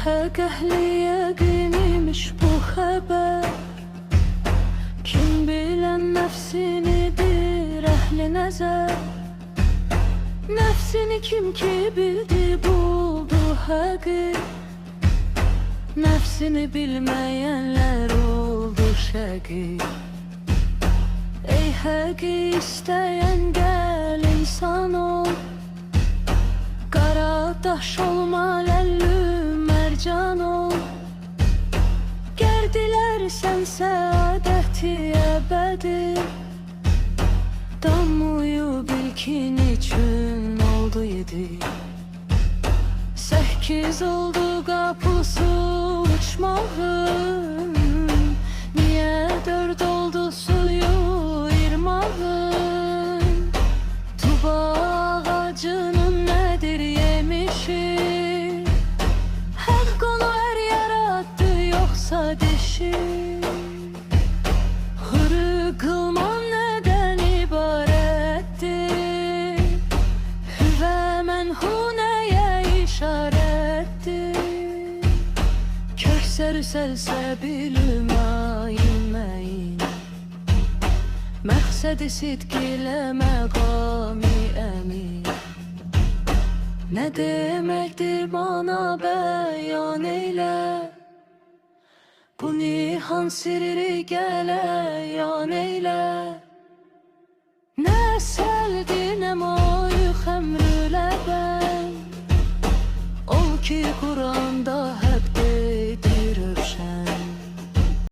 Hak ehli yəqinimiş bu xəbər. Kim bilən nəfsinidir əhli nəzər. Nəfsini kim ki bildi buldu həqi. Nəfsini bilməyənlər oldu şəqi. Ey həqi istəyən gəl insan ol. Qara daş olma ləllü mərcan ol. Gər dilərsən səadəti əbədi. Damuyub ilkin üçün oldu 7. 8 oldu qapısı uçmağın. Niyə 4 oldu suyu irmağın? Tuba ağacının nədir yemişi? Haqq onu hər yarattı yoxsa dişi? Hürü qılman nədən ibarətdir? Hüvə mənhu nəyə işarətdir? Kövsər səlsəbilü mayin. Məqsədi sidq ilə məqami əmin. Nə deməkdir bana bəyan eylə. Bu nihan sirri gələyan eylə. Nə səldir nə moyu xəmrü ləbən. Ol ki Quranda